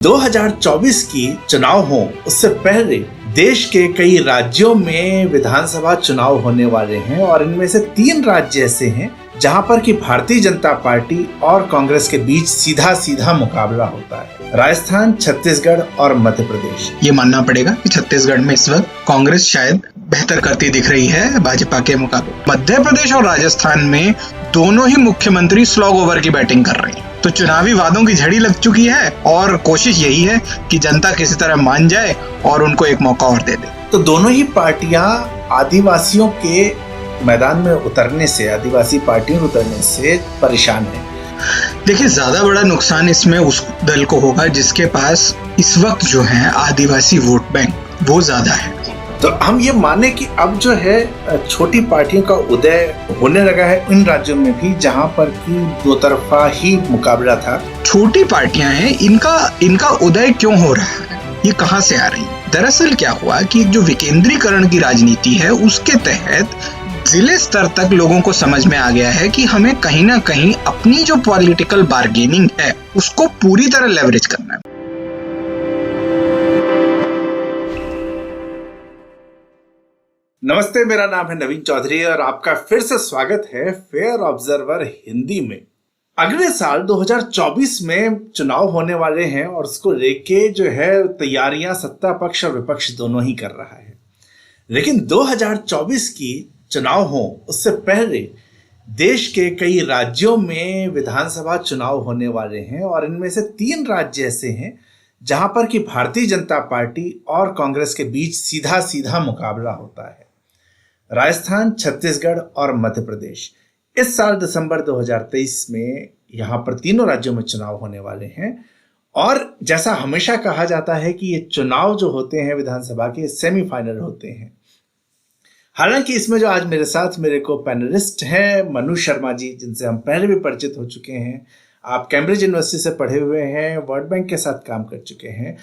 2024 की चुनाव हो उससे पहले देश के कई राज्यों में विधानसभा चुनाव होने वाले हैं और इनमें से 3 राज्य ऐसे हैं जहां पर कि भारतीय जनता पार्टी और कांग्रेस के बीच सीधा सीधा मुकाबला होता है। राजस्थान, छत्तीसगढ़ और मध्य प्रदेश। ये मानना पड़ेगा कि छत्तीसगढ़ में इस वक्त कांग्रेस शायद बेहतर करती दिख रही है भाजपा के मुकाबले। मध्य प्रदेश और राजस्थान में दोनों ही मुख्यमंत्री स्लॉग ओवर की बैटिंग कर रहे हैं। तो चुनावी वादों की झड़ी लग चुकी है और कोशिश यही है कि जनता किसी तरह मान जाए और उनको एक मौका और दे दे। तो दोनों ही पार्टियां आदिवासियों के मैदान में उतरने से, आदिवासी पार्टियों उतरने से परेशान है। देखिए, ज्यादा बड़ा नुकसान इसमें उस दल को होगा जिसके पास इस वक्त जो है आदिवासी वोट बैंक वो ज्यादा है। तो हम ये माने कि अब जो है छोटी पार्टियों का उदय होने लगा है इन राज्यों में भी जहां पर कि दो तरफा ही मुकाबला था। छोटी पार्टियां हैं, इनका उदय क्यों हो रहा है, ये कहां से आ रही है? दरअसल क्या हुआ कि जो विकेंद्रीकरण की राजनीति है उसके तहत जिले स्तर तक लोगों को समझ में आ गया है कि हमें कहीं ना कहीं अपनी जो पॉलिटिकल बार्गेनिंग है उसको पूरी तरह लेवरेज करना है। नमस्ते, मेरा नाम है नवीन चौधरी और आपका फिर से स्वागत है फेयर ऑब्जर्वर हिंदी में। अगले साल 2024 में चुनाव होने वाले हैं और उसको लेके जो है तैयारियां सत्ता पक्ष और विपक्ष दोनों ही कर रहा है। लेकिन 2024 की चुनाव हो उससे पहले देश के कई राज्यों में विधानसभा चुनाव होने वाले हैं और इनमें से 3 राज्य ऐसे हैं जहां पर कि भारतीय जनता पार्टी और कांग्रेस के बीच सीधा सीधा मुकाबला होता है। राजस्थान, छत्तीसगढ़ और मध्य प्रदेश। इस साल दिसंबर 2023 में यहाँ पर तीनों राज्यों में चुनाव होने वाले हैं और जैसा हमेशा कहा जाता है कि ये चुनाव जो होते हैं विधानसभा के सेमीफाइनल होते हैं। हालांकि इसमें जो आज मेरे साथ मेरे को पैनलिस्ट हैं मनु शर्मा जी, जिनसे हम पहले भी परिचित हो चुके हैं। आप कैम्ब्रिज यूनिवर्सिटी से पढ़े हुए हैं, वर्ल्ड बैंक के साथ काम कर चुके हैं,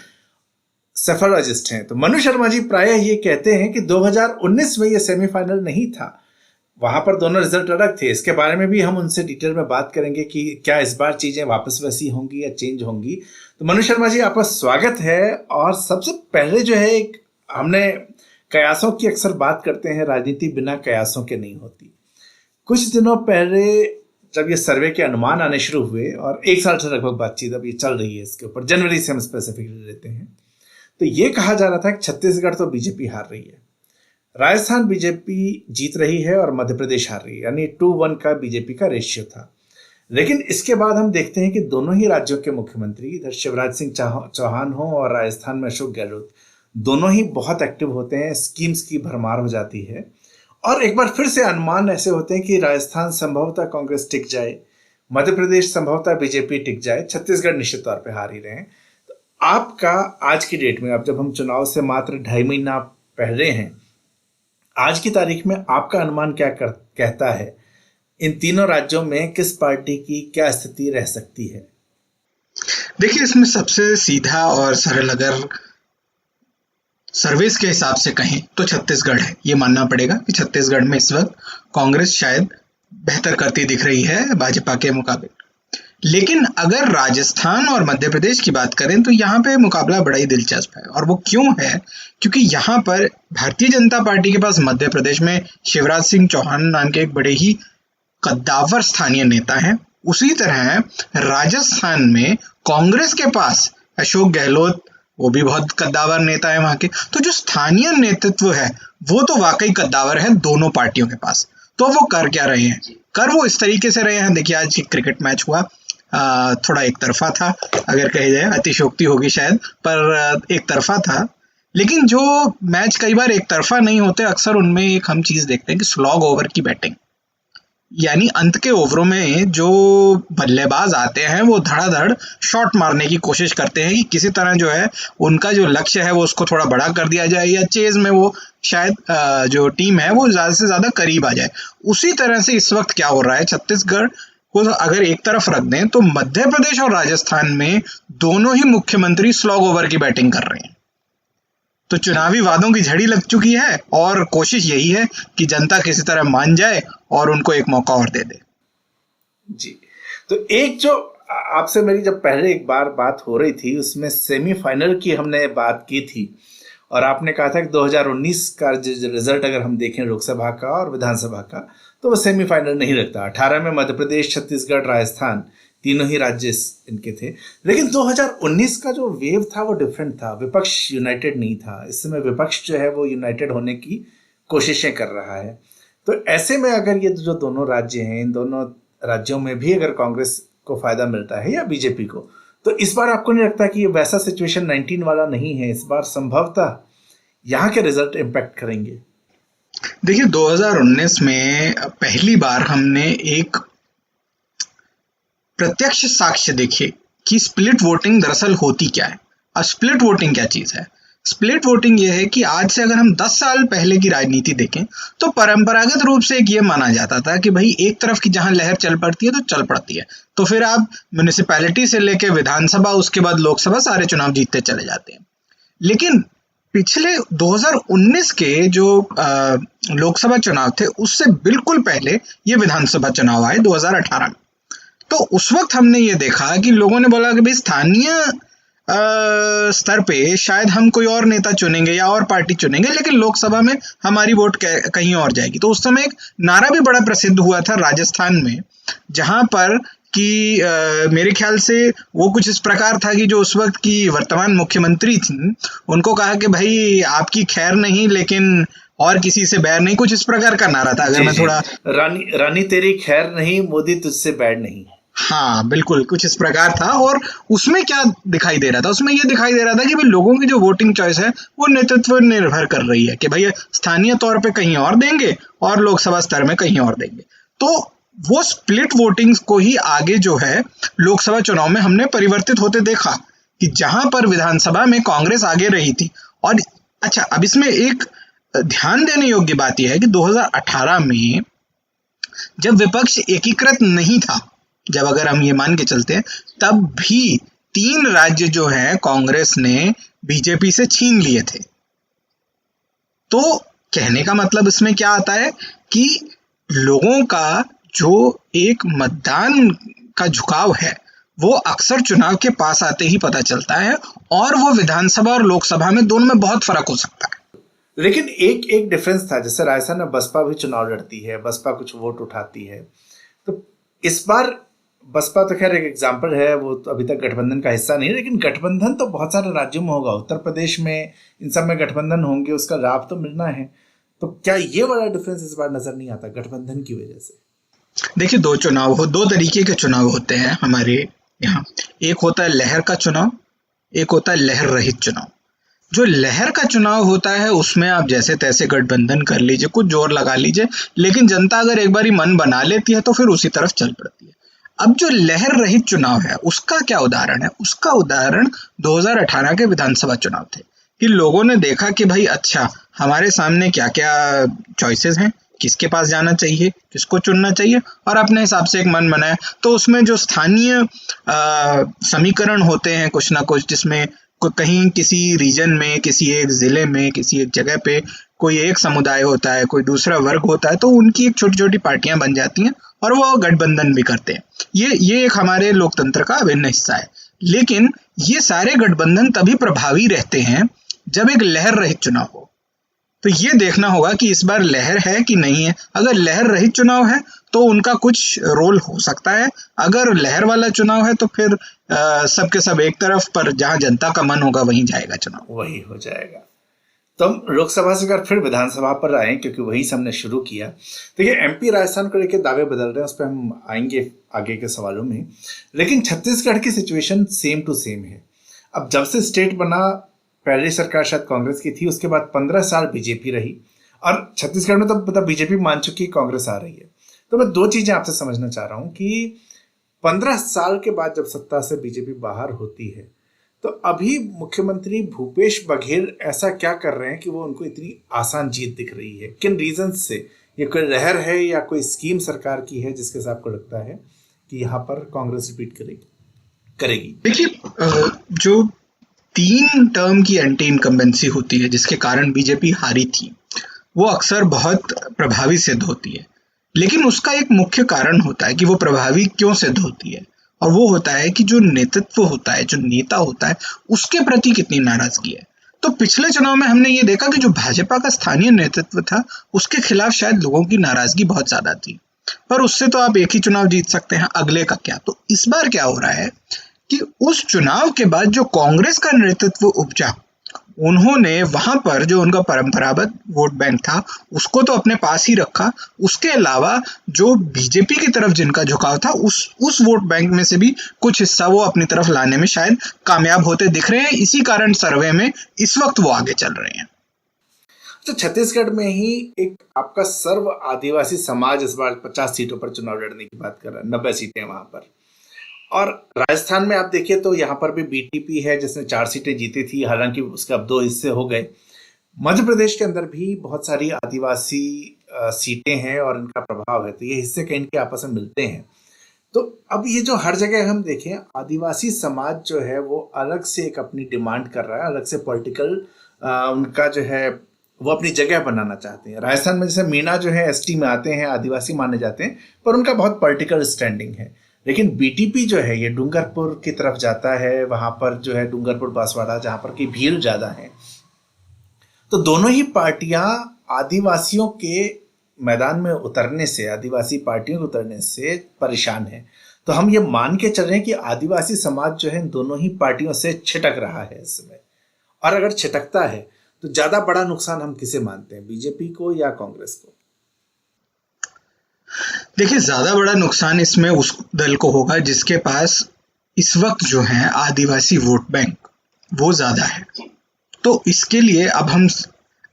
सेफोलॉजिस्ट हैं। तो मनु शर्मा जी प्रायः ये कहते हैं कि 2019 में ये सेमीफाइनल नहीं था, वहां पर दोनों रिजल्ट अलग थे। इसके बारे में भी हम उनसे डिटेल में बात करेंगे कि क्या इस बार चीजें वापस वैसी होंगी या चेंज होंगी। तो मनु शर्मा जी, आपका स्वागत है। और सबसे पहले जो है हमने कयासों की अक्सर बात करते हैं, राजनीति बिना कयासों के नहीं होती। कुछ दिनों पहले जब ये सर्वे के अनुमान आने शुरू हुए और 1 साल से लगभग बातचीत अब ये चल रही है इसके ऊपर, जनवरी से हम स्पेसिफिकली लेते हैं, तो ये कहा जा रहा था कि छत्तीसगढ़ तो बीजेपी हार रही है, राजस्थान बीजेपी जीत रही है और मध्य प्रदेश हार रही है, यानी 2-1 का बीजेपी का रेशियो था। लेकिन इसके बाद हम देखते हैं कि दोनों ही राज्यों के मुख्यमंत्री, इधर शिवराज सिंह चौहान हो और राजस्थान में अशोक गहलोत, दोनों ही बहुत एक्टिव होते हैं। स्कीम्स की भरमार हो जाती है और एक बार फिर से अनुमान ऐसे होते हैं कि राजस्थान संभवतः कांग्रेस टिक जाए, मध्य प्रदेश संभवतः बीजेपी टिक जाए, छत्तीसगढ़ निश्चित तौर पर हार ही रहे हैं। आपका आज की डेट में, अब जब हम चुनाव से मात्र 2.5 महीना पहले हैं, आज की तारीख में आपका अनुमान क्या कहता है इन तीनों राज्यों में किस पार्टी की क्या स्थिति रह सकती है? देखिए, इसमें सबसे सीधा और सरल अगर सर्विस के हिसाब से कहें तो छत्तीसगढ़ है। ये मानना पड़ेगा कि छत्तीसगढ़ में इस वक्त कांग्रेस शायद बेहतर करती दिख रही है भाजपा के मुकाबले। लेकिन अगर राजस्थान और मध्य प्रदेश की बात करें तो यहाँ पे मुकाबला बड़ा ही दिलचस्प है। और वो क्यों है? क्योंकि यहाँ पर भारतीय जनता पार्टी के पास मध्य प्रदेश में शिवराज सिंह चौहान नाम के एक बड़े ही कद्दावर स्थानीय नेता हैं। उसी तरह राजस्थान में कांग्रेस के पास अशोक गहलोत, वो भी बहुत कद्दावर नेता है वहां के। तो जो स्थानीय नेतृत्व है वो तो वाकई कद्दावर है दोनों पार्टियों के पास। तो वो कर क्या रहे हैं? वो इस तरीके से रहे हैं। देखिए, आज एक क्रिकेट मैच हुआ, थोड़ा एक तरफा था, अगर कही जाए, अतिशयोक्ति होगी शायद, पर एक तरफा था। लेकिन जो मैच कई बार एक तरफा नहीं होते, अक्सर उनमें एक हम चीज देखते हैं कि स्लॉग ओवर की बैटिंग, यानी अंत के ओवरों में जो बल्लेबाज आते हैं वो धड़ाधड़ शॉट मारने की कोशिश करते हैं कि किसी तरह जो है उनका जो लक्ष्य है वो उसको थोड़ा बड़ा कर दिया जाए या चेज में वो शायद जो टीम है वो ज्यादा से ज्यादा करीब आ जाए। उसी तरह से इस वक्त क्या हो रहा है, छत्तीसगढ़ को अगर एक तरफ रख दें तो मध्य प्रदेश और राजस्थान में दोनों ही मुख्यमंत्री स्लॉग ओवर की बैटिंग कर रहे हैं। तो चुनावी वादों की झड़ी लग चुकी है और कोशिश यही है कि जनता किसी तरह मान जाए और उनको एक मौका और दे दे। जी, तो एक जो आपसे मेरी जब पहले एक बार बात हो रही थी उसमें सेमीफाइनल की हमने बात की थी, और आपने कहा था कि 2019 का रिजल्ट अगर हम देखें लोकसभा का और विधानसभा का, तो वो सेमीफाइनल नहीं रखता। 18 में मध्य प्रदेश, छत्तीसगढ़, राजस्थान तीनों ही राज्य इनके थे। लेकिन 2019 का जो वेव था वो डिफरेंट था, विपक्ष यूनाइटेड नहीं था। इस समय विपक्ष जो है वो यूनाइटेड होने की कोशिशें कर रहा है। तो ऐसे में अगर ये जो दोनों राज्य हैं, इन दोनों राज्यों में भी अगर कांग्रेस को फायदा मिलता है या बीजेपी को, तो इस बार आपको नहीं लगता कि ये वैसा सिचुएशन 19 वाला नहीं है? इस बार संभवतः यहाँ के रिजल्ट इम्पैक्ट करेंगे। देखिए 2019 में पहली बार हमने एक प्रत्यक्ष साक्ष्य देखे कि स्प्लिट वोटिंग दरअसल होती क्या है। अब स्प्लिट वोटिंग क्या चीज है? स्प्लिट वोटिंग यह है कि आज से अगर हम 10 साल पहले की राजनीति देखें तो परंपरागत रूप से एक ये माना जाता था कि भाई एक तरफ की जहां लहर चल पड़ती है तो चल पड़ती है, तो फिर आप म्युनिसिपैलिटी से लेके विधानसभा, उसके बाद लोकसभा, सारे चुनाव जीतते चले जाते हैं। लेकिन पिछले 2019 के जो लोकसभा चुनाव थे उससे बिल्कुल पहले ये विधानसभा चुनाव आए 2018 में। तो उस वक्त हमने ये देखा कि लोगों ने बोला कि भाई स्थानीय स्तर पे शायद हम कोई और नेता चुनेंगे या और पार्टी चुनेंगे, लेकिन लोकसभा में हमारी वोट कहीं और जाएगी। तो उस समय एक नारा भी बड़ा प्रसिद्ध हुआ था राजस्थान में, जहां पर कि मेरे ख्याल से वो कुछ इस प्रकार था कि जो उस वक्त की वर्तमान मुख्यमंत्री थी उनको कहा कि भाई आपकी खैर नहीं लेकिन और किसी से बैर नहीं, कुछ इस प्रकार का नारा था। अगर मैं थोड़ा रानी तेरी खैर नहीं, मोदी तुझसे बैर नहीं। हाँ बिल्कुल, कुछ इस प्रकार था। और उसमें क्या दिखाई दे रहा था? उसमें ये दिखाई दे रहा था कि भाई लोगों की जो वोटिंग चॉइस है वो नेतृत्व निर्भर कर रही है कि भाई स्थानीय तौर पे कहीं और देंगे और लोकसभा स्तर में कहीं और देंगे। तो वो स्प्लिट वोटिंग को ही आगे जो है लोकसभा चुनाव में हमने परिवर्तित होते देखा कि जहां पर विधानसभा में कांग्रेस आगे रही थी। और अच्छा, अब इसमें एक ध्यान देने योग्य बात यह है कि 2018 में जब विपक्ष एकीकृत नहीं था, जब अगर हम ये मान के चलते हैं, तब भी 3 राज्य जो हैं कांग्रेस ने बीजेपी से छीन लिए थे। तो कहने का मतलब इसमें क्या आता है कि लोगों का जो एक मतदान का झुकाव है वो अक्सर चुनाव के पास आते ही पता चलता है, और वो विधानसभा और लोकसभा में दोनों में बहुत फर्क हो सकता है। लेकिन एक डिफरेंस था, जैसे राजस्थान में बसपा भी चुनाव लड़ती है, बसपा कुछ वोट उठाती है। तो इस बार बसपा तो खैर एक एग्जाम्पल है, वो तो अभी तक गठबंधन का हिस्सा नहीं, लेकिन गठबंधन तो बहुत सारे राज्यों में होगा, उत्तर प्रदेश में, इन सब में गठबंधन होंगे, उसका लाभ तो मिलना है। तो क्या ये वाला डिफरेंस इस बार नजर नहीं आता गठबंधन की वजह से? देखिए, दो तरीके के चुनाव होते हैं हमारे यहाँ। एक होता है लहर का चुनाव, एक होता है लहर रहित चुनाव। जो लहर का चुनाव होता है उसमें आप जैसे तैसे गठबंधन कर लीजिए, कुछ जोर लगा लीजिए, लेकिन जनता अगर एक बारी मन बना लेती है तो फिर उसी तरफ चल पड़ती है। अब जो लहर रहित चुनाव है उसका क्या उदाहरण है? उसका उदाहरण 2018 के विधानसभा चुनाव थे कि लोगों ने देखा कि भाई अच्छा, हमारे सामने क्या क्या चॉइसेस हैं, किसके पास जाना चाहिए, किसको चुनना चाहिए, और अपने हिसाब से एक मन बनाया। तो उसमें जो स्थानीय समीकरण होते हैं कुछ ना कुछ, जिसमें कहीं किसी रीजन में, किसी एक जिले में, किसी एक जगह पे कोई एक समुदाय होता है, कोई दूसरा वर्ग होता है, तो उनकी एक छोटी छोटी पार्टियां बन जाती हैं और वो गठबंधन भी करते हैं। ये एक हमारे लोकतंत्र का अभिन्न हिस्सा है। लेकिन ये सारे गठबंधन तभी प्रभावी रहते हैं जब एक लहर रहित चुनाव हो। तो ये देखना होगा कि इस बार लहर है कि नहीं है। अगर लहर रहित चुनाव है तो उनका कुछ रोल हो सकता है, अगर लहर वाला चुनाव है तो फिर सबके सब एक तरफ, पर जहां जनता का मन होगा वहीं जाएगा चुनाव, वही हो जाएगा। तो हम लोकसभा से अगर फिर विधानसभा पर आए, क्योंकि वही से हमने शुरू किया। देखिए, एमपी राजस्थान को लेकर दावे बदल रहे हैं, उस पर हम आएंगे आगे के सवालों में। लेकिन छत्तीसगढ़ की सिचुएशन सेम टू सेम है। अब जब से स्टेट बना, पहली सरकार शायद कांग्रेस की थी, उसके बाद 15 साल बीजेपी रही, और छत्तीसगढ़ में तो मतलब बीजेपी मान चुकी, कांग्रेस आ रही है। तो मैं 2 चीजें आपसे समझना चाह रहा हूं कि 15 साल के बाद जब सत्ता से बीजेपी बाहर होती है, तो अभी मुख्यमंत्री भूपेश बघेल ऐसा क्या कर रहे हैं कि वो उनको इतनी आसान जीत दिख रही है? किन रीजन से? ये कोई लहर है या कोई स्कीम सरकार की है जिसके साथ आपको लगता है कि यहाँ पर कांग्रेस रिपीट करेगी? देखिए, जो 3 टर्म की एंटी इनकम्बेंसी होती है जिसके कारण बीजेपी हारी थी, वो अक्सर बहुत प्रभावी सिद्ध होती है। लेकिन उसका एक मुख्य कारण होता है कि वो प्रभावी क्यों सिद्ध होती है। और वो होता है कि जो नेतृत्व होता है, जो नेता होता है, उसके प्रति कितनी नाराजगी है। तो पिछले चुनाव में हमने ये देखा कि जो भाजपा का स्थानीय नेतृत्व था, उसके खिलाफ शायद लोगों की नाराजगी बहुत ज्यादा थी, पर उससे तो आप एक ही चुनाव जीत सकते हैं, अगले का क्या। तो इस बार क्या हो रहा है कि उस चुनाव के बाद जो कांग्रेस का नेतृत्व उपजा, उन्होंने वहां पर जो उनका परंपरागत वोट बैंक था उसको तो अपने पास ही रखा, उसके अलावा जो बीजेपी की तरफ जिनका झुकाव था उस वोट बैंक में से भी कुछ हिस्सा वो अपनी तरफ लाने में शायद कामयाब होते दिख रहे हैं। इसी कारण सर्वे में इस वक्त वो आगे चल रहे हैं। तो छत्तीसगढ़ में ही एक आपका सर्व आदिवासी समाज इस बार 50 सीटों पर चुनाव लड़ने की बात कर रहा है, 90 सीटें वहां पर। और राजस्थान में आप देखिए तो यहाँ पर भी बीटीपी है जिसने 4 सीटें जीती थी, हालांकि उसके अब 2 हिस्से हो गए। मध्य प्रदेश के अंदर भी बहुत सारी आदिवासी सीटें हैं और इनका प्रभाव है, तो ये हिस्से कहीं के आपस में मिलते हैं। तो अब ये जो हर जगह हम देखें, आदिवासी समाज जो है वो अलग से एक अपनी डिमांड कर रहा है, अलग से पॉलिटिकल उनका जो है वो अपनी जगह बनाना चाहते हैं। राजस्थान में जैसे मीणा जो है एसटी में आते हैं, आदिवासी माने जाते हैं, पर उनका बहुत पॉलिटिकल स्टैंडिंग है। लेकिन बीटीपी जो है ये डूंगरपुर की तरफ जाता है, वहां पर जो है डूंगरपुर बांसवाड़ा जहां पर की भीड़ ज्यादा है। तो दोनों ही पार्टियां आदिवासियों के मैदान में उतरने से, आदिवासी पार्टियों के उतरने से परेशान है। तो हम ये मान के चल रहे हैं कि आदिवासी समाज जो है इन दोनों ही पार्टियों से छिटक रहा है इस समय। और अगर छिटकता है तो ज्यादा बड़ा नुकसान हम किसे मानते हैं, बीजेपी को या कांग्रेस को? देखिए, ज्यादा बड़ा नुकसान इसमें उस दल को होगा जिसके पास इस वक्त जो है आदिवासी वोट बैंक वो ज्यादा है। तो इसके लिए अब हम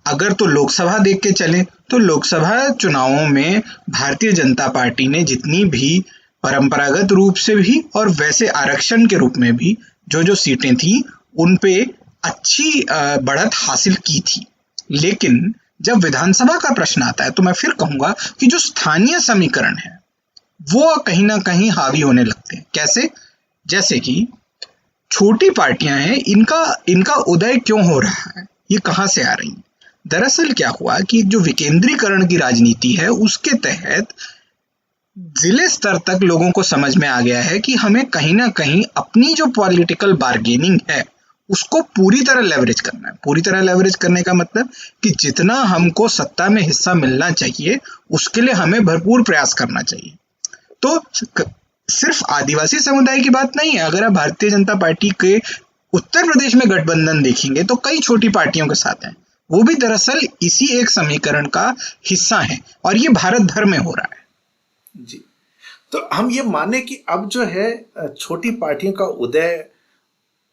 अगर तो लोकसभा देख के चलें तो लोकसभा चुनावों में भारतीय जनता पार्टी ने जितनी भी परंपरागत रूप से भी और वैसे आरक्षण के रूप में भी जो सीटें थी उन पे अच्छी बढ़त हासिल की थी। लेकिन जब विधानसभा का प्रश्न आता है तो मैं फिर कहूंगा कि जो स्थानीय समीकरण है वो कहीं ना कहीं हावी होने लगते हैं। कैसे? जैसे कि छोटी पार्टियां हैं, इनका उदय क्यों हो रहा है, ये कहां से आ रही हैं? दरअसल क्या हुआ कि जो विकेंद्रीकरण की राजनीति है उसके तहत जिले स्तर तक लोगों को समझ में आ गया है कि हमें कहीं ना कहीं अपनी जो पॉलिटिकल बार्गेनिंग है उसको पूरी तरह लेवरेज करना है। पूरी तरह लेवरेज करने का मतलब कि जितना हमको सत्ता में हिस्सा मिलना चाहिए उसके लिए हमें भरपूर प्रयास करना चाहिए। तो सिर्फ आदिवासी समुदाय की बात नहीं है। अगर आप भारतीय जनता पार्टी के उत्तर प्रदेश में गठबंधन देखेंगे तो कई छोटी पार्टियों के साथ हैं, वो भी दरअसल इसी एक समीकरण का हिस्सा है और ये भारत भर में हो रहा है। जी, तो हम ये माने कि अब जो है छोटी पार्टियों का उदय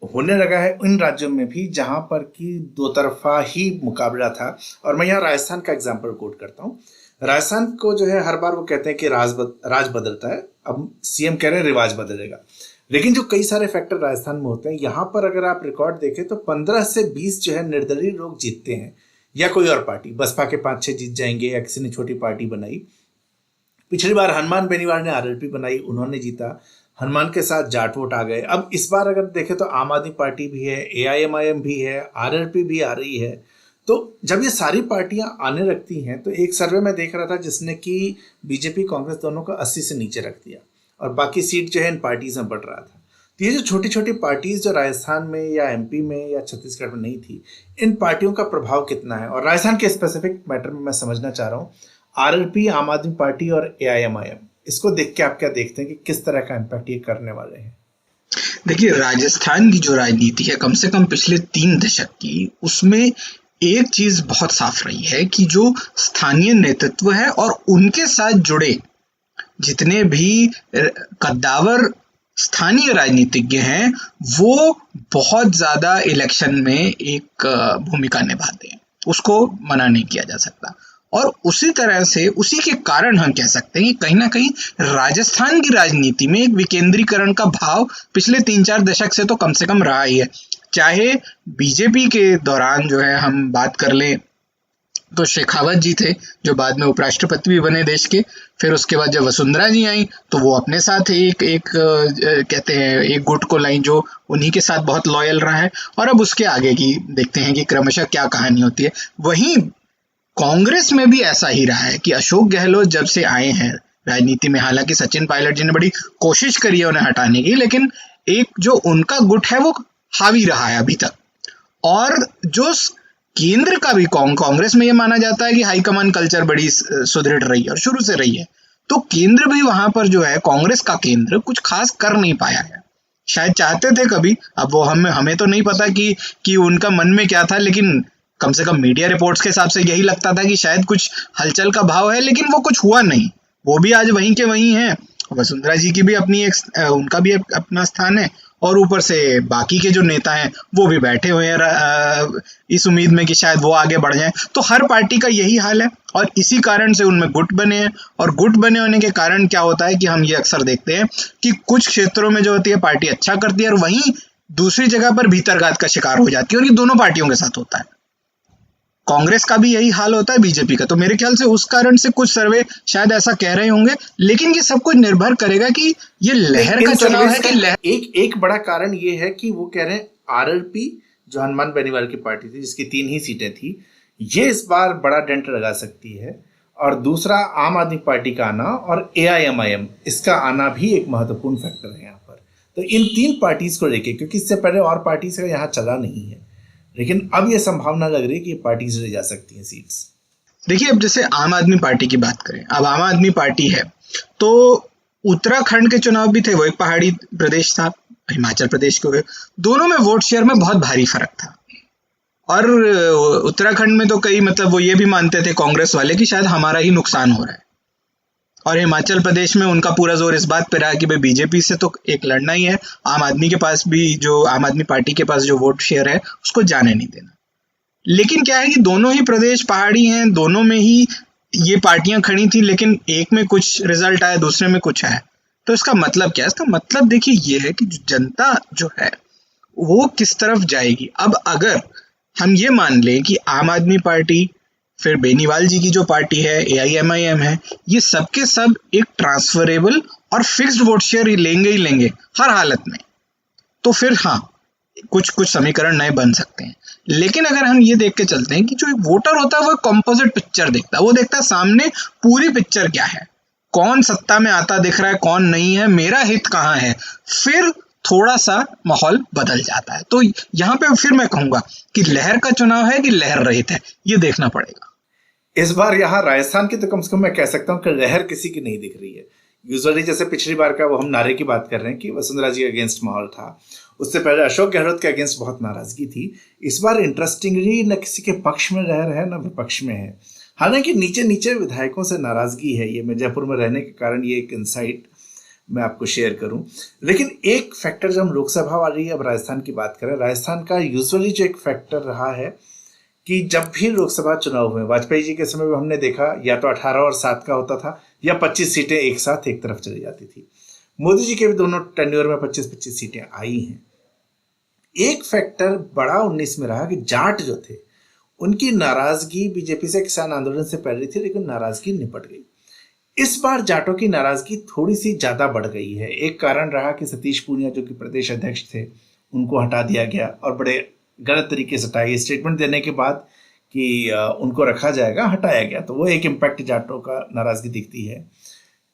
होने लगा है इन राज्यों में भी जहां पर कि दो तरफा ही मुकाबला था। और मैं यहाँ राजस्थान का एग्जांपल कोट करता हूँ। राजस्थान को जो है हर बार वो कहते हैं कि राज बदलता है, अब सीएम कह रहे हैं रिवाज बदलेगा। लेकिन जो कई सारे फैक्टर राजस्थान में होते हैं, यहाँ पर अगर आप रिकॉर्ड देखें तो 15 से 20 जो है निर्दलीय लोग जीतते हैं, या कोई और पार्टी, बसपा के 5-6 जीत जाएंगे या किसी ने छोटी पार्टी बनाई। पिछली बार हनुमान बेनीवाल ने आरएलपी बनाई, उन्होंने जीता, हनुमान के साथ जाट वोट आ गए। अब इस बार अगर देखें तो आम आदमी पार्टी भी है, एआईएमआईएम भी है, आरएलपी भी आ रही है। तो जब ये सारी पार्टियां आने लगती हैं तो एक सर्वे में देख रहा था जिसने कि बीजेपी कांग्रेस दोनों को 80 से नीचे रख दिया और बाकी सीट जो है इन पार्टीज में बढ़ रहा था। तो ये जो छोटी छोटी पार्टीज जो राजस्थान में या एमपी में या छत्तीसगढ़ में नहीं थी, इन पार्टियों का प्रभाव कितना है? और राजस्थान के स्पेसिफिक मैटर में मैं समझना चाह रहा हूँ, आरएलपी, आम आदमी पार्टी और एआईएमआईएम, इसको देख के आप क्या देखते हैं कि किस तरह का इम्पैक्ट ये करने वाले हैं? देखिए, राजस्थान की जो राजनीति है कम से कम पिछले 3 दशक की, उसमें एक चीज बहुत साफ रही है कि जो स्थानीय नेतृत्व है और उनके साथ जुड़े जितने भी कद्दावर स्थानीय राजनीतिज्ञ हैं वो बहुत ज्यादा इलेक्शन में एक भूमिका निभाते हैं, उसको मना नहीं किया जा सकता। और उसी तरह से उसी के कारण हम कह सकते हैं कि कहीं ना कहीं राजस्थान की राजनीति में एक विकेंद्रीकरण का भाव पिछले 3-4 दशक से तो कम से कम रहा ही है। चाहे बीजेपी के दौरान जो है हम बात कर लें तो शेखावत जी थे जो बाद में उपराष्ट्रपति भी बने देश के, फिर उसके बाद जब वसुंधरा जी आई तो वो अपने साथ एक कहते हैं एक गुट को लाई जो उन्हीं के साथ बहुत लॉयल रहा है। और अब उसके आगे की देखते हैं कि क्रमशः क्या कहानी होती है। वहीं कांग्रेस में भी ऐसा ही रहा है कि अशोक गहलोत जब से आए हैं राजनीति में। हालांकि सचिन पायलट जी ने बड़ी कोशिश करी है उन्हें हटाने की, लेकिन एक जो उनका गुट है वो हावी रहा है अभी तक। और जो केंद्र का भी कांग्रेस में ये माना जाता है कि हाईकमान कल्चर बड़ी सुदृढ़ रही है और शुरू से रही है, तो केंद्र भी वहां पर जो है कांग्रेस का केंद्र कुछ खास कर नहीं पाया है। शायद चाहते थे कभी, अब वो हमें तो नहीं पता कि उनका मन में क्या था, लेकिन कम से कम मीडिया रिपोर्ट्स के हिसाब से यही लगता था कि शायद कुछ हलचल का भाव है, लेकिन वो कुछ हुआ नहीं। वो भी आज वहीं के वहीं हैं। वसुंधरा जी की भी उनका भी अपना स्थान है, और ऊपर से बाकी के जो नेता हैं वो भी बैठे हुए हैं इस उम्मीद में कि शायद वो आगे बढ़ जाएं। तो हर पार्टी का यही हाल है, और इसी कारण से उनमें गुट बने हैं। और गुट बने होने के कारण क्या होता है कि हम ये अक्सर देखते हैं कि कुछ क्षेत्रों में जो होती है पार्टी अच्छा करती है, और वहीं दूसरी जगह पर भीतरघात का शिकार हो जाती है, और ये दोनों पार्टियों के साथ होता है। कांग्रेस का भी यही हाल होता है, बीजेपी का। तो मेरे ख्याल से उस कारण से कुछ सर्वे शायद ऐसा कह रहे होंगे, लेकिन ये सब कुछ निर्भर करेगा कि ये लहर का चुनाव है कि लहर। एक बड़ा कारण ये है कि वो कह रहे हैं आरएलपी जो हनुमान बेनीवाल की पार्टी थी, जिसकी 3 ही सीटें थी, ये इस बार बड़ा डेंट लगा सकती है। और दूसरा आम आदमी पार्टी का आना और एआईएमआईएम इसका आना भी एक महत्वपूर्ण फैक्टर है यहाँ पर। तो इन 3 पार्टीज को लेके, क्योंकि इससे पहले और पार्टी से यहाँ चला नहीं है, लेकिन अब ये संभावना लग रही है कि पार्टीज ले जा सकती हैं सीट्स। देखिए, अब जैसे आम आदमी पार्टी की बात करें, अब आम आदमी पार्टी है तो उत्तराखंड के चुनाव भी थे, वो एक पहाड़ी प्रदेश था, हिमाचल प्रदेश के हुए, दोनों में वोट शेयर में बहुत भारी फर्क था। और उत्तराखंड में तो कई वो ये भी मानते थे कांग्रेस वाले कि शायद हमारा ही नुकसान हो रहा है। और हिमाचल प्रदेश में उनका पूरा जोर इस बात पे रहा कि भाई बीजेपी से तो एक लड़ना ही है, आम आदमी के पास भी, जो आम आदमी पार्टी के पास जो वोट शेयर है उसको जाने नहीं देना। लेकिन क्या है कि दोनों ही प्रदेश पहाड़ी हैं, दोनों में ही ये पार्टियां खड़ी थी, लेकिन एक में कुछ रिजल्ट आया, दूसरे में कुछ आया। तो इसका मतलब क्या है? इसका मतलब देखिए ये है कि जनता जो है वो किस तरफ जाएगी। अब अगर हम ये मान लें कि आम आदमी पार्टी, फिर बेनीवाल जी की जो पार्टी है एआईएमआईएम है, ये सबके सब एक ट्रांसफरेबल और फिक्स्ड वोट शेयर लेंगे ही लेंगे हर हालत में, तो फिर हाँ, कुछ समीकरण नए बन सकते हैं। लेकिन अगर हम ये देख के चलते हैं कि जो एक वोटर होता है वो कंपोजिट पिक्चर देखता है, वो देखता है सामने पूरी पिक्चर क्या है, कौन सत्ता में आता दिख रहा है, कौन नहीं है, मेरा हित कहाँ है, फिर थोड़ा सा माहौल बदल जाता है। तो यहाँ पे फिर मैं कहूंगा कि लहर का चुनाव है कि लहर रहित है, ये देखना पड़ेगा। इस बार यहाँ राजस्थान की तो कम से कम मैं कह सकता हूँ कि लहर किसी की नहीं दिख रही है। यूजुअली जैसे पिछली बार का वो हम नारे की बात कर रहे हैं कि वसुंधरा जी के अगेंस्ट माहौल था, उससे पहले अशोक गहलोत के अगेंस्ट बहुत नाराजगी थी। इस बार इंटरेस्टिंगली न किसी के पक्ष में लहर है न विपक्ष में है। हालांकि नीचे नीचे विधायकों से नाराजगी है, ये मैं जयपुर में रहने के कारण ये एक इंसाइट मैं आपको शेयर करूं। लेकिन एक फैक्टर जब हम लोकसभा वाली अब राजस्थान की बात करें, राजस्थान का यूजुअली जो एक फैक्टर रहा है कि जब भी लोकसभा चुनाव हुए, वाजपेयी जी के समय में हमने देखा या तो 18 और 7 का होता था या 25 सीटें एक साथ एक तरफ चली जाती थी। मोदी जी के भी दोनों टेन्योर में 25-25 सीटें आई हैं। एक फैक्टर बड़ा 19 में रहा कि जाट जो थे उनकी नाराजगी बीजेपी से किसान आंदोलन से पहले थी, लेकिन नाराजगी निपट गई। इस बार जाटों की नाराजगी थोड़ी सी ज्यादा बढ़ गई है। एक कारण रहा कि सतीश पूनिया जो कि प्रदेश अध्यक्ष थे उनको हटा दिया गया, और बड़े गलत तरीके से हटाया, स्टेटमेंट देने के बाद कि उनको रखा जाएगा, हटाया गया। तो वो एक इम्पैक्ट जाटों का नाराजगी दिखती है।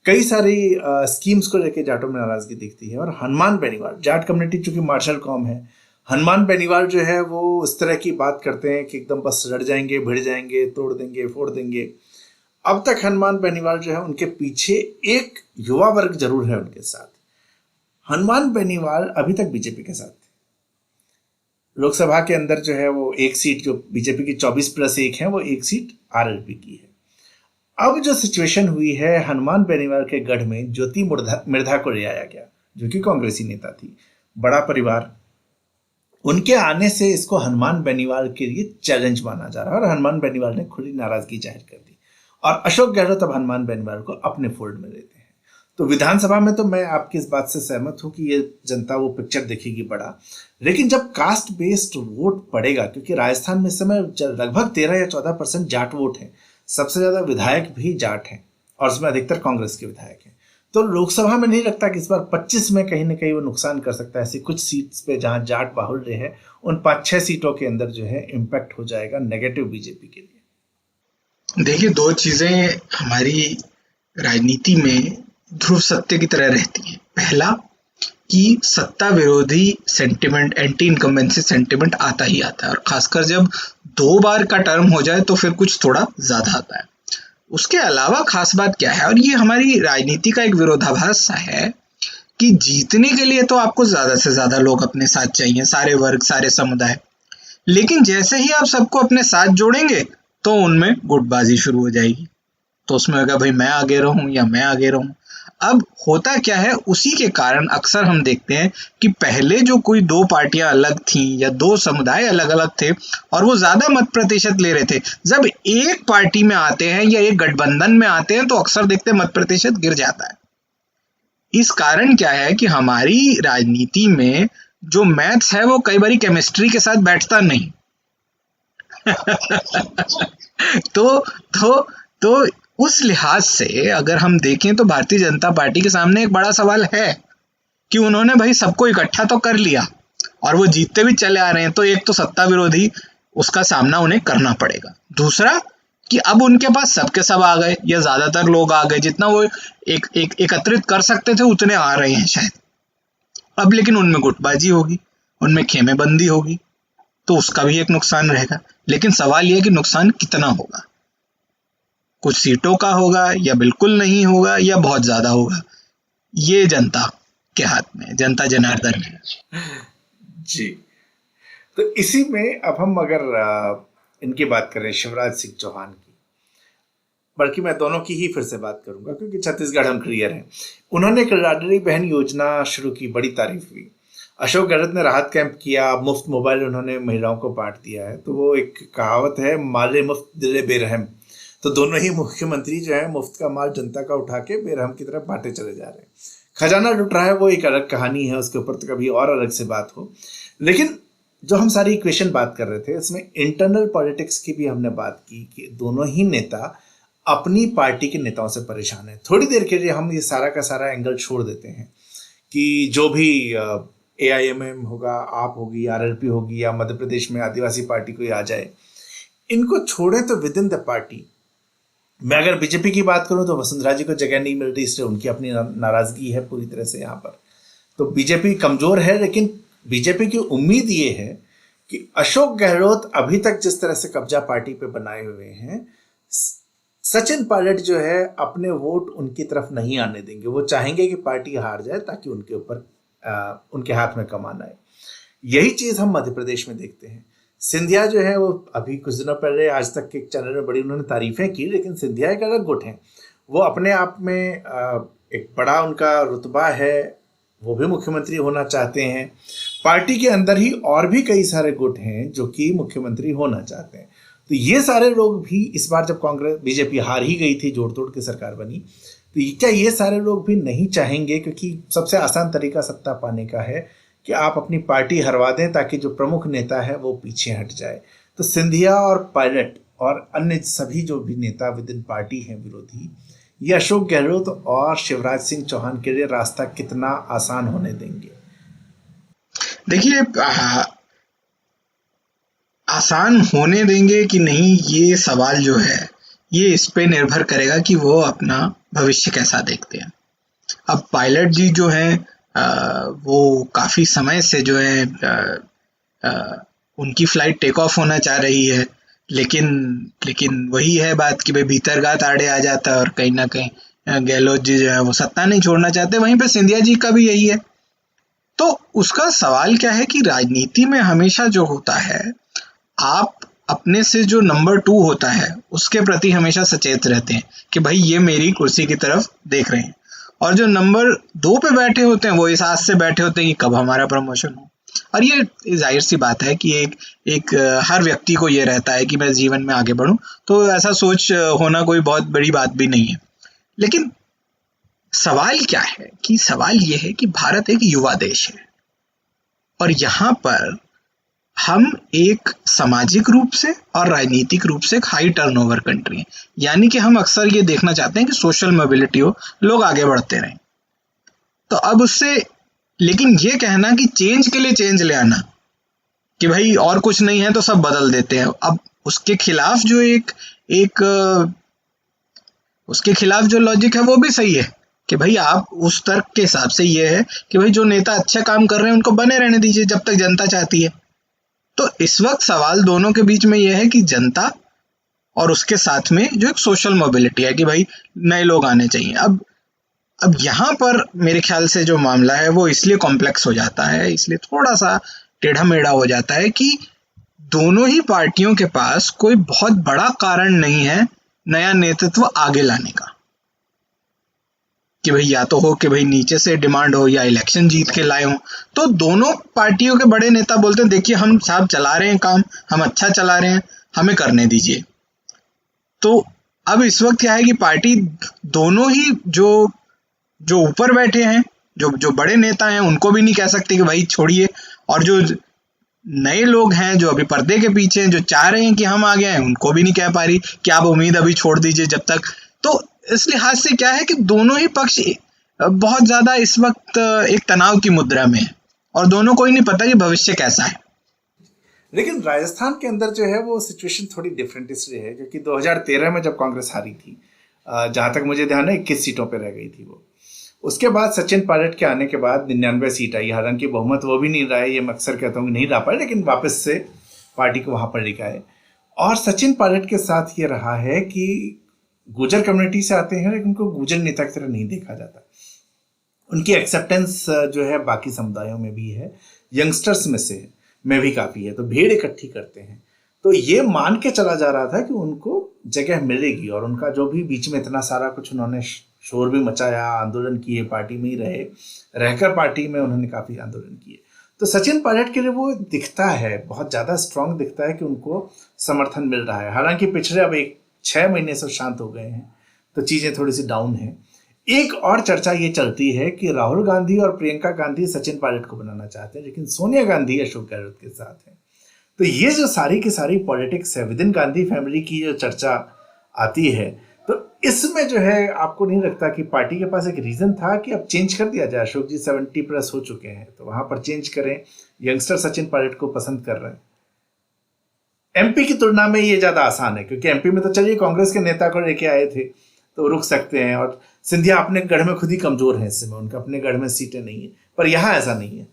कई सारी स्कीम्स को लेकर जाटों में नाराजगी दिखती है। और हनुमान बेनीवाल, जाट कम्युनिटी चूंकि मार्शल कौम है, हनुमान बेनीवाल जो है वो उस तरह की बात करते हैं कि एकदम बस लड़ जाएंगे, भिड़ जाएंगे, तोड़ देंगे, फोड़ देंगे। अब तक हनुमान बेनीवाल जो है उनके पीछे एक युवा वर्ग जरूर है उनके साथ। हनुमान बेनीवाल अभी तक बीजेपी के साथ थे। लोकसभा के अंदर जो है वो एक सीट जो बीजेपी की 24+1 है, वो एक सीट आरएलपी की है। अब जो सिचुएशन हुई है, हनुमान बेनीवाल के गढ़ में ज्योति मिर्धा को ले आया गया, जो कि कांग्रेसी नेता थी, बड़ा परिवार। उनके आने से इसको हनुमान बेनीवाल के लिए चैलेंज माना जा रहा है, और हनुमान बेनीवाल ने खुली नाराजगी जाहिर कर दी। और अशोक गहलोत अब हनुमान बेनीवाल को अपने फोल्ड में लेते हैं। तो विधानसभा में तो मैं आपकी इस बात से सहमत हूं कि ये जनता वो पिक्चर देखेगी बड़ा। लेकिन जब कास्ट बेस्ड वोट पड़ेगा, क्योंकि राजस्थान में इस समय लगभग 13 या 14% जाट वोट है, सबसे ज्यादा विधायक भी जाट हैं, और उसमें अधिकतर कांग्रेस के विधायक हैं। तो लोकसभा में नहीं लगता कि इस बार 25 में कहीं ना कहीं वो नुकसान कर सकता है। ऐसी कुछ सीट्स पे जहां जाट बाहुल्य है, उन 5-6 सीटों के अंदर जो है इम्पैक्ट हो जाएगा नेगेटिव बीजेपी के लिए। देखिए, दो चीजें हमारी राजनीति में ध्रुव सत्य की तरह रहती हैं। पहला कि सत्ता विरोधी सेंटिमेंट, एंटी इनकम्बेंसी सेंटिमेंट आता ही आता है, और खासकर जब 2 बार का टर्म हो जाए तो फिर कुछ थोड़ा ज्यादा आता है। उसके अलावा खास बात क्या है, और ये हमारी राजनीति का एक विरोधाभास सा है, कि जीतने के लिए तो आपको ज्यादा से ज्यादा लोग अपने साथ चाहिए, सारे वर्ग, सारे समुदाय, लेकिन जैसे ही आप सबको अपने साथ जोड़ेंगे तो उनमें गुटबाजी शुरू हो जाएगी। तो उसमें होगा भाई मैं आगे रहूं या मैं आगे रहूं। अब होता क्या है, उसी के कारण अक्सर हम देखते हैं कि पहले जो कोई 2 पार्टियां अलग थीं या 2 समुदाय अलग अलग थे और वो ज्यादा मत प्रतिशत ले रहे थे, जब एक पार्टी में आते हैं या एक गठबंधन में आते हैं तो अक्सर देखते हैं मत प्रतिशत गिर जाता है। इस कारण क्या है कि हमारी राजनीति में जो मैथ्स है वो कई बार केमिस्ट्री के साथ बैठता नहीं। तो तो तो उस लिहाज से अगर हम देखें तो भारतीय जनता पार्टी के सामने एक बड़ा सवाल है कि उन्होंने भाई सबको इकट्ठा तो कर लिया और वो जीतते भी चले आ रहे हैं, तो एक तो सत्ता विरोधी उसका सामना उन्हें करना पड़ेगा। दूसरा कि अब उनके पास सबके सब आ गए या ज्यादातर लोग आ गए, जितना वो एकत्रित कर सकते थे उतने आ रहे हैं शायद। अब लेकिन उनमें गुटबाजी होगी, उनमें खेमेबंदी होगी, तो उसका भी एक नुकसान रहेगा। लेकिन सवाल यह है कि नुकसान कितना होगा, कुछ सीटों का होगा या बिल्कुल नहीं होगा या बहुत ज्यादा होगा, ये जनता के हाथ में, जनता जनार्दन है। जी, तो इसी में अब हम अगर इनकी बात करें शिवराज सिंह चौहान की, बल्कि मैं दोनों की ही फिर से बात करूंगा क्योंकि छत्तीसगढ़ हम क्लियर हैं। उन्होंने एक लाडली बहन योजना शुरू की, बड़ी तारीफ हुई। अशोक गहलोत ने राहत कैंप किया, मुफ्त मोबाइल उन्होंने महिलाओं को बांट दिया है। तो वो एक कहावत है, माले मुफ्त दिले बेरहम। तो दोनों ही मुख्यमंत्री जो है मुफ्त का माल जनता का उठा के बेरहम की तरफ बांटे चले जा रहे हैं। खजाना लुट रहा है, वो एक अलग कहानी है, उसके ऊपर तो कभी और अलग से बात हो। लेकिन जो हम सारी इक्वेशन बात कर रहे थे इसमें इंटरनल पॉलिटिक्स की भी हमने बात की कि दोनों ही नेता अपनी पार्टी के नेताओं से परेशान है। थोड़ी देर के लिए हम ये सारा का सारा एंगल छोड़ देते हैं कि जो भी AIMM होगा, आप होगी, RLP होगी या मध्य प्रदेश में आदिवासी पार्टी कोई आ जाए, इनको छोड़ें तो विद इन द पार्टी। मैं अगर बीजेपी की बात करूं तो वसुंधरा जी को जगह नहीं मिल रही, इसलिए उनकी अपनी नाराजगी है पूरी तरह से यहाँ पर। तो बीजेपी कमजोर है, लेकिन बीजेपी की उम्मीद ये है कि अशोक गहलोत अभी तक जिस तरह से कब्जा पार्टी पे बनाए हुए हैं, सचिन पायलट जो है अपने वोट उनकी तरफ नहीं आने देंगे। वो चाहेंगे कि पार्टी हार जाए ताकि उनके ऊपर उनके हाथ में कमान आए। यही चीज हम मध्य प्रदेश में देखते हैं। सिंधिया जो है वो अभी कुछ दिनों पहले आज तक के एक चैनल में बड़ी उन्होंने तारीफें की, लेकिन सिंधिया एक अलग गुट है। वो अपने आप में एक बड़ा उनका रुतबा है, वो भी मुख्यमंत्री होना चाहते हैं। पार्टी के अंदर ही और भी कई सारे गुट हैं जो कि मुख्यमंत्री होना चाहते हैं। तो ये सारे लोग भी इस बार जब कांग्रेस बीजेपी हार ही गई थी, जोड़ तोड़ की सरकार बनी, तो क्या ये सारे लोग भी नहीं चाहेंगे, क्योंकि सबसे आसान तरीका सत्ता पाने का है कि आप अपनी पार्टी हरवा दें ताकि जो प्रमुख नेता है वो पीछे हट जाए। तो सिंधिया और पायलट और अन्य सभी जो भी नेता विद इन पार्टी हैं विरोधी, ये अशोक गहलोत और शिवराज सिंह चौहान के लिए रास्ता कितना आसान होने देंगे? देखिए, आसान होने देंगे कि नहीं, ये सवाल जो है ये इस पे निर्भर करेगा कि वो अपना भविष्य कैसा देखते हैं। अब पायलट जी जो हैं वो काफी समय से जो है उनकी फ्लाइट टेक ऑफ होना चाह रही है, लेकिन वही है बात कि भाई भीतरगात आड़े आ जाता है और कहीं ना कहीं गहलोत जी जो है वो सत्ता नहीं छोड़ना चाहते। वहीं पे सिंधिया जी का भी यही है। तो उसका सवाल क्या है कि राजनीति में हमेशा जो होता है, आप अपने से जो नंबर 2 होता है उसके प्रति हमेशा सचेत रहते हैं कि भाई ये मेरी कुर्सी की तरफ देख रहे हैं, और जो नंबर 2 पे बैठे होते हैं वो इस आस से बैठे होते हैं कि कब हमारा प्रमोशन हो। और ये जाहिर सी बात है कि एक हर व्यक्ति को ये रहता है कि मैं जीवन में आगे बढ़ूं, तो ऐसा सोच होना कोई बहुत बड़ी बात भी नहीं है। लेकिन सवाल क्या है कि सवाल ये है कि भारत एक युवा देश है और यहाँ पर हम एक सामाजिक रूप से और राजनीतिक रूप से एक हाई टर्नओवर कंट्री है। यानी कि हम अक्सर ये देखना चाहते हैं कि सोशल मोबिलिटी हो, लोग आगे बढ़ते रहें। तो अब उससे, लेकिन ये कहना कि चेंज के लिए चेंज ले आना कि भाई और कुछ नहीं है तो सब बदल देते हैं, अब उसके खिलाफ जो एक उसके खिलाफ जो लॉजिक है वो भी सही है कि भाई आप उस तर्क के हिसाब से ये है कि भाई जो नेता अच्छा काम कर रहे हैं उनको बने रहने दीजिए जब तक जनता चाहती है। तो इस वक्त सवाल दोनों के बीच में यह है कि जनता और उसके साथ में जो एक सोशल मोबिलिटी है कि भाई नए लोग आने चाहिए। अब यहाँ पर मेरे ख्याल से जो मामला है वो इसलिए कॉम्प्लेक्स हो जाता है, इसलिए थोड़ा सा टेढ़ा मेढ़ा हो जाता है कि दोनों ही पार्टियों के पास कोई बहुत बड़ा कारण नहीं है नया नेतृत्व आगे लाने का, कि भाई या तो हो कि भाई नीचे से डिमांड हो या इलेक्शन जीत के लाए हो। तो दोनों पार्टियों के बड़े नेता बोलते हैं देखिए हम साहब चला रहे हैं काम, हम अच्छा चला रहे हैं, हमें करने दीजिए। तो अब इस वक्त क्या है कि पार्टी दोनों ही जो जो ऊपर बैठे हैं, जो जो बड़े नेता हैं, उनको भी नहीं कह सकते कि भाई छोड़िए, और जो नए लोग हैं जो अभी पर्दे के पीछे हैं, जो चाह रहे हैं कि हम आगे आए, उनको भी नहीं कह पा रही कि आप उम्मीद अभी छोड़ दीजिए जब तक। तो इस लिहाज से क्या है कि दोनों ही पक्ष बहुत ज्यादा इस वक्त एक तनाव की मुद्रा में है और दोनों को ही नहीं पता कि भविष्य कैसा है। लेकिन राजस्थान के अंदर जो है वो सिचुएशन थोड़ी डिफरेंट इसलिए है क्योंकि 2013 में जब कांग्रेस हारी थी, जहां तक मुझे ध्यान है 21 सीटों पे रह गई थी वो। उसके बाद सचिन पायलट के आने के बाद 99 सीट आई, हालांकि बहुमत वो भी नहीं रहा है, ये मैं अक्सर कहता हूँ नहीं रहा पाए, लेकिन वापस से पार्टी को वहां पर लिखा है। और सचिन पायलट के साथ ये रहा है कि गुर्जर कम्युनिटी से आते हैं लेकिन उनको गुर्जर नेता की तरह नहीं देखा जाता। उनकी एक्सेप्टेंस जो है बाकी समुदायों में भी है, यंगस्टर्स में से में भी काफ़ी है, तो भीड़ इकट्ठी करते हैं। तो ये मान के चला जा रहा था कि उनको जगह मिलेगी, और उनका जो भी बीच में इतना सारा कुछ उन्होंने शोर भी मचाया, आंदोलन किए, पार्टी में ही रहकर पार्टी में उन्होंने काफ़ी आंदोलन किए। तो सचिन पायलट के लिए वो दिखता है, बहुत ज़्यादा स्ट्रांग दिखता है कि उनको समर्थन मिल रहा है। हालांकि पिछले अब 6 महीने से शांत हो गए हैं, तो चीज़ें थोड़ी सी डाउन हैं। एक और चर्चा ये चलती है कि राहुल गांधी और प्रियंका गांधी सचिन पायलट को बनाना चाहते हैं, लेकिन सोनिया गांधी अशोक गहलोत के साथ हैं। तो ये जो सारी की सारी पॉलिटिक्स है विद इन गांधी फैमिली की जो चर्चा आती है, तो इसमें जो है आपको नहीं लगता कि पार्टी के पास एक रीज़न था कि अब चेंज कर दिया जाए? अशोक जी 70+ हो चुके हैं, तो वहां पर चेंज करें, यंगस्टर सचिन पायलट को पसंद कर रहे हैं। एमपी की तुलना में ये ज़्यादा आसान है क्योंकि एमपी में तो चलिए कांग्रेस के नेता को लेके आए थे तो रुक सकते हैं, और सिंधिया अपने गढ़ में खुद ही कमजोर है, इस समय उनका अपने गढ़ में सीटें नहीं है, पर यहाँ ऐसा नहीं है।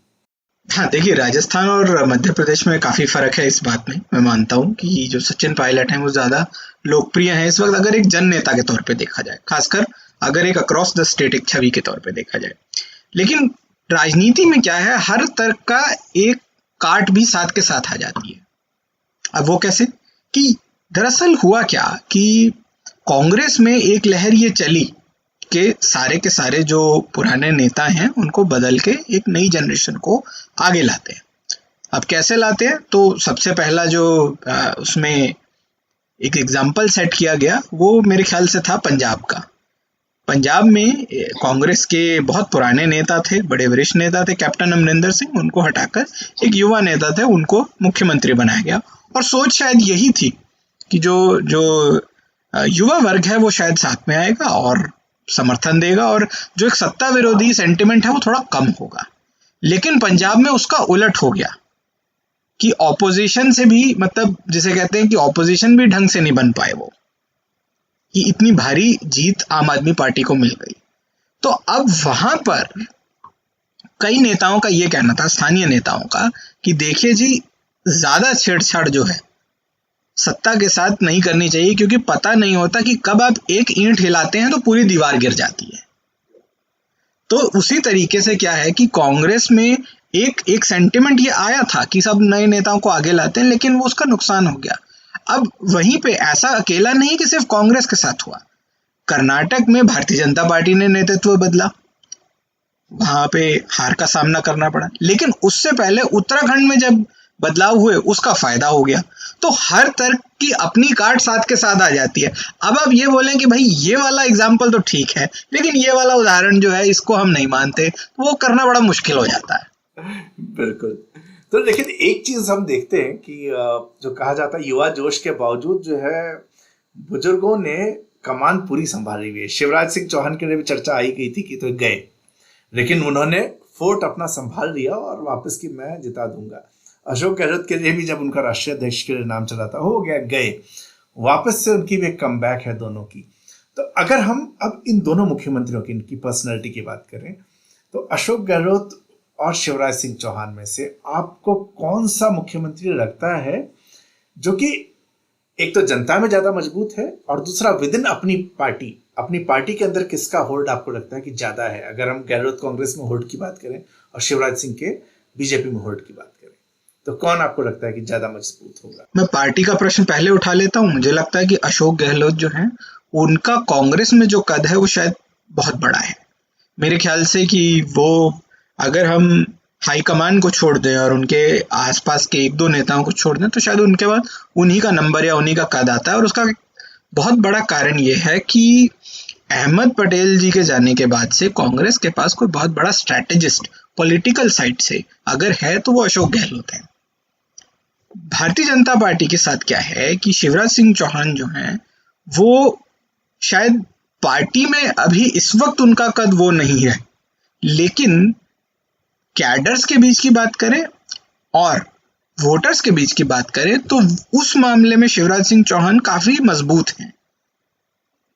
हाँ देखिए, राजस्थान और मध्य प्रदेश में काफी फर्क है इस बात में। मैं मानता हूँ कि जो सचिन पायलट हैं वो ज्यादा लोकप्रिय हैं इस वक्त अगर एक जन नेता के तौर पे देखा जाए, खासकर अगर एक अक्रॉस द स्टेट एक छवि के तौर पे देखा जाए। लेकिन राजनीति में क्या है, हर तर्क का एक काट भी साथ के साथ आ जाती है। अब वो कैसे कि दरअसल हुआ क्या कि कांग्रेस में एक लहर ये चली कि सारे के सारे जो पुराने नेता हैं उनको बदल के एक नई जनरेशन को आगे लाते हैं। अब कैसे लाते हैं, तो सबसे पहला जो उसमें एक एग्जाम्पल सेट किया गया वो मेरे ख्याल से था पंजाब का। पंजाब में कांग्रेस के बहुत पुराने नेता थे, बड़े वरिष्ठ नेता थे, कैप्टन अमरिंदर सिंह, उनको हटाकर एक युवा नेता थे, उनको मुख्यमंत्री बनाया गया। और सोच शायद यही थी कि जो युवा वर्ग है वो शायद साथ में आएगा और समर्थन देगा और जो एक सत्ता विरोधी सेंटिमेंट है वो थोड़ा कम होगा। लेकिन पंजाब में उसका उलट हो गया कि ऑपोजिशन से भी, मतलब जिसे कहते हैं कि ऑपोजिशन भी ढंग से नहीं बन पाए वो, कि इतनी भारी जीत आम आदमी पार्टी को मिल गई। तो अब वहां पर कई नेताओं का ये कहना था, स्थानीय नेताओं का, कि देखिए जी ज्यादा छेड़छाड़ जो है सत्ता के साथ नहीं करनी चाहिए क्योंकि पता नहीं होता कि कब आप एक ईंट हिलाते हैं तो पूरी दीवार गिर जाती है। तो उसी तरीके से क्या है कि कांग्रेस में एक सेंटिमेंट ये आया था कि सब नए नेताओं को आगे लाते हैं, लेकिन वो उसका नुकसान हो गया। अब वहीं पे ऐसा अकेला नहीं कि सिर्फ कांग्रेस के साथ हुआ, कर्नाटक में भारतीय जनता पार्टी ने नेतृत्व बदला, वहां पे हार का सामना करना पड़ा। लेकिन उससे पहले उत्तराखंड में जब बदलाव हुए उसका फायदा हो गया। तो हर तर्क की अपनी काट साथ के साथ आ जाती है। अब आप ये बोलें कि भाई ये वाला एग्जाम्पल तो ठीक है लेकिन ये वाला उदाहरण जो है इसको हम नहीं मानते, वो करना बड़ा मुश्किल हो जाता है। बिल्कुल। तो लेकिन एक चीज हम देखते हैं कि जो कहा जाता है युवा जोश के बावजूद जो है बुजुर्गों ने कमान पूरी संभाली हुई है। शिवराज सिंह चौहान के लिए भी चर्चा आई गई थी कि तो गए, लेकिन उन्होंने फोर्ट अपना संभाल लिया और वापस की मैं जिता दूंगा। अशोक गहलोत के लिए भी जब उनका राष्ट्रीय अध्यक्ष के लिए नाम चला था, हो गया, गए, वापस से उनकी भी एक कमबैक है दोनों की। तो अगर हम अब इन दोनों मुख्यमंत्रियों की, इनकी पर्सनैलिटी की बात करें, तो अशोक गहलोत और शिवराज सिंह चौहान में से आपको कौन सा मुख्यमंत्री लगता है जो कि एक तो जनता में ज्यादा मजबूत है, और दूसरा विद इन अपनी पार्टी के अंदर किसका होल्ड आपको लगता है कि ज्यादा है? अगर हम गहलोत कांग्रेस में होल्ड की बात करें और शिवराज सिंह के बीजेपी में होल्ड की बात करें, तो कौन आपको लगता है कि ज्यादा मजबूत होगा? मैं पार्टी का प्रश्न पहले उठा लेता हूँ। मुझे लगता है कि अशोक गहलोत जो हैं, उनका कांग्रेस में जो कद है वो शायद बहुत बड़ा है। मेरे ख्याल से कि वो, अगर हम हाईकमान को छोड़ दें और उनके आसपास के एक दो नेताओं को छोड़ दें, तो शायद उनके बाद उन्हीं का नंबर या उन्हीं का कद आता है। और उसका बहुत बड़ा कारण ये है कि अहमद पटेल जी के जाने के बाद से कांग्रेस के पास कोई बहुत बड़ा स्ट्रैटेजिस्ट पॉलिटिकल साइड से अगर है तो वो अशोक गहलोत है। भारतीय जनता पार्टी के साथ क्या है कि शिवराज सिंह चौहान जो हैं, वो शायद पार्टी में अभी इस वक्त उनका कद वो नहीं है, लेकिन कैडर्स के बीच की बात करें और वोटर्स के बीच की बात करें तो उस मामले में शिवराज सिंह चौहान काफी मजबूत हैं।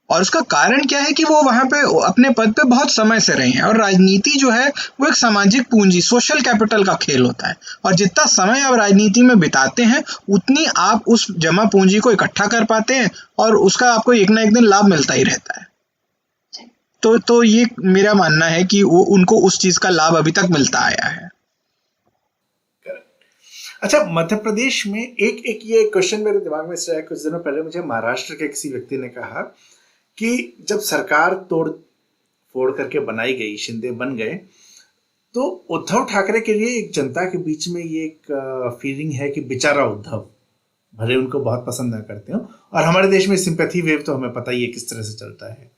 और उसका कारण क्या है कि वो वहां पे अपने पद पे बहुत समय से रहे हैं, और राजनीति जो है वो एक सामाजिक पूंजी, सोशल कैपिटल का खेल होता है, और जितना समय आप राजनीति में बिताते हैं उतनी आप उस जमा पूंजी को इकट्ठा कर पाते हैं, और उसका आपको एक ना एक दिन लाभ मिलता ही रहता है। तो ये मेरा मानना है कि वो उनको उस चीज का लाभ अभी तक मिलता आया है। अच्छा, मध्य प्रदेश में एक ये क्वेश्चन मेरे दिमाग में से आया कुछ दिनों पहले। मुझे महाराष्ट्र के किसी व्यक्ति ने कहा कि जब सरकार तोड़ फोड़ करके बनाई गई, शिंदे बन गए, तो उद्धव ठाकरे के लिए एक जनता के बीच में ये एक फीलिंग है कि बेचारा उद्धव, भले उनको बहुत पसंद ना करते हो, और हमारे देश में सिंपैथी वेव तो हमें पता ही है किस तरह से चलता है।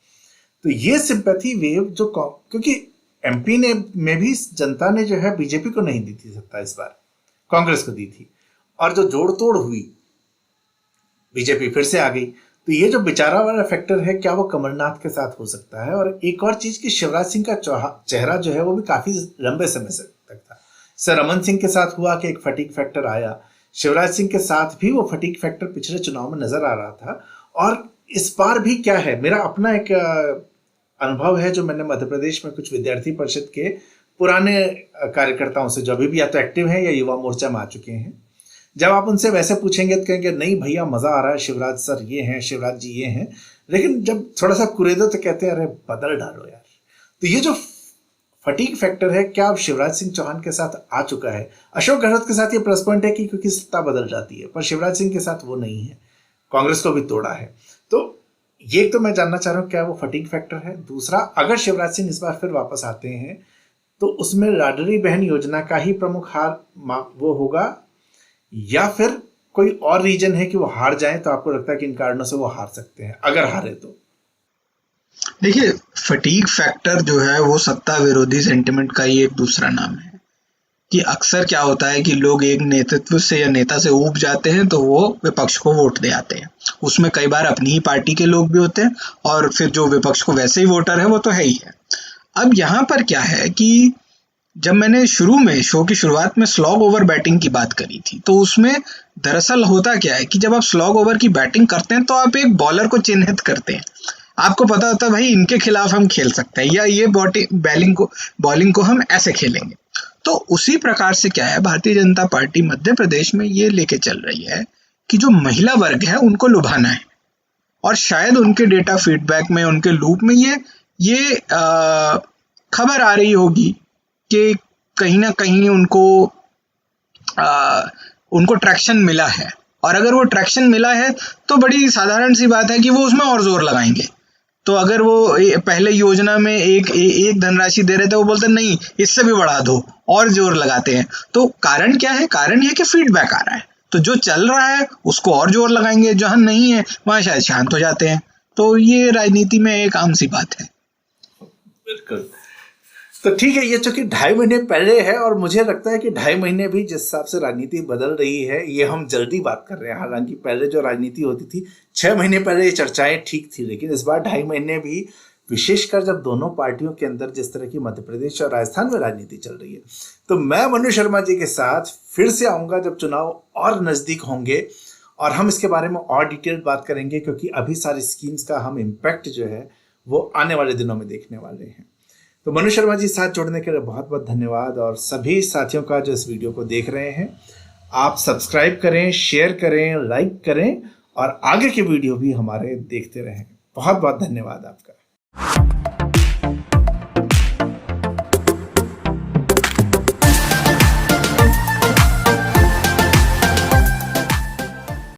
तो ये सिंपैथी वेव जो, क्योंकि एमपी ने में भी जनता ने जो है बीजेपी को नहीं दी थी सत्ता, इस बार कांग्रेस को दी थी, और जो जोड़ तोड़ हुई बीजेपी फिर से आ गई। तो ये जो बेचारा वाला फैक्टर है, क्या वो कमलनाथ के साथ हो सकता है? और एक और चीज कि शिवराज सिंह का चेहरा जो है वो भी काफी लंबे समय से तक था। सर रमन सिंह के साथ हुआ कि एक फटीक फैक्टर आया, शिवराज सिंह के साथ भी वो फटीक फैक्टर पिछले चुनाव में नजर आ रहा था। और इस बार भी क्या है, मेरा अपना एक अनुभव है जो मैंने मध्य प्रदेश में कुछ विद्यार्थी परिषद के पुराने कार्यकर्ताओं से, जो अभी भी या तो एक्टिव हैं या युवा मोर्चा में आ चुके हैं, जब आप उनसे वैसे पूछेंगे तो कहेंगे नहीं भैया मजा आ रहा है, शिवराज सर ये हैं, शिवराज जी ये हैं। लेकिन जब थोड़ा सा कुरेदो तो कहते हैं अरे बदल डालो यार। तो ये जो फटीक फैक्टर है, क्या अब शिवराज सिंह चौहान के साथ आ चुका है? अशोक गहलोत के साथ ये प्लस पॉइंट है कि क्योंकि सत्ता बदल जाती है, पर शिवराज सिंह के साथ वो नहीं है, कांग्रेस को भी तोड़ा है। तो ये तो मैं जानना चाह रहा हूँ, क्या वो फटीक फैक्टर है? दूसरा, अगर शिवराज सिंह इस बार फिर वापस आते हैं तो उसमें लाडली बहन योजना का ही प्रमुख हार वो होगा, या फिर कोई और रीजन है कि वो हार जाए? तो आपको लगता है कि इन कारणों से वो हार सकते हैं, अगर हारे तो? देखिए, फटीग फैक्टर जो है वो सत्ता विरोधी सेंटिमेंट का ही एक दूसरा नाम है। कि अक्सर क्या होता है कि लोग एक नेतृत्व से या नेता से ऊब जाते हैं तो वो विपक्ष को वोट दे आते हैं। उसमें कई बार अपनी ही पार्टी के लोग भी होते हैं, और फिर जो विपक्ष को वैसे ही वोटर है वो तो है ही है। अब यहाँ पर क्या है कि जब मैंने शुरू में शो की शुरुआत में स्लॉग ओवर बैटिंग की बात करी थी, तो उसमें दरअसल होता क्या है कि जब आप स्लॉग ओवर की बैटिंग करते हैं तो आप एक बॉलर को चिन्हित करते हैं। आपको पता होता है भाई इनके खिलाफ हम खेल सकते हैं, या ये बॉलिंग को हम ऐसे खेलेंगे। तो उसी प्रकार से क्या है, भारतीय जनता पार्टी मध्य प्रदेश में ये लेके चल रही है कि जो महिला वर्ग है उनको लुभाना है, और शायद उनके डेटा फीडबैक में, उनके लूप में ये खबर आ रही होगी कि कहीं ना कहीं उनको ट्रैक्शन मिला है। और अगर वो ट्रैक्शन मिला है तो बड़ी साधारण सी बात है कि वो उसमें और जोर लगाएंगे। तो अगर वो पहले योजना में एक धनराशि दे रहे थे, वो बोलते नहीं इससे भी बढ़ा दो, और जोर लगाते हैं। तो कारण क्या है? कारण ये कि फीडबैक आ रहा है, तो जो चल रहा है उसको और जोर लगाएंगे, जहां नहीं है वहां शायद शांत हो जाते हैं। तो ये राजनीति में एक आम सी बात है। बिल्कुल। तो ठीक है, ये चूंकि 2.5 महीने पहले है, और मुझे लगता है कि 2.5 महीने भी जिस हिसाब से राजनीति बदल रही है, ये हम जल्दी बात कर रहे हैं। हालांकि पहले जो राजनीति होती थी 6 महीने पहले ये चर्चाएं ठीक थी, लेकिन इस बार 2.5 महीने भी, विशेषकर जब दोनों पार्टियों के अंदर जिस तरह की मध्य प्रदेश और राजस्थान में राजनीति चल रही है। तो मैं मनु शर्मा जी के साथ फिर से आऊंगा जब चुनाव और नजदीक होंगे, और हम इसके बारे में और डिटेल बात करेंगे, क्योंकि अभी सारी स्कीम्स का हम इम्पैक्ट जो है वो आने वाले दिनों में देखने वाले हैं। तो मनु शर्मा जी, साथ जुड़ने के लिए बहुत बहुत धन्यवाद। और सभी साथियों का जो इस वीडियो को देख रहे हैं, आप सब्सक्राइब करें, शेयर करें, लाइक करें और आगे के वीडियो भी हमारे देखते रहें। बहुत बहुत धन्यवाद आपका।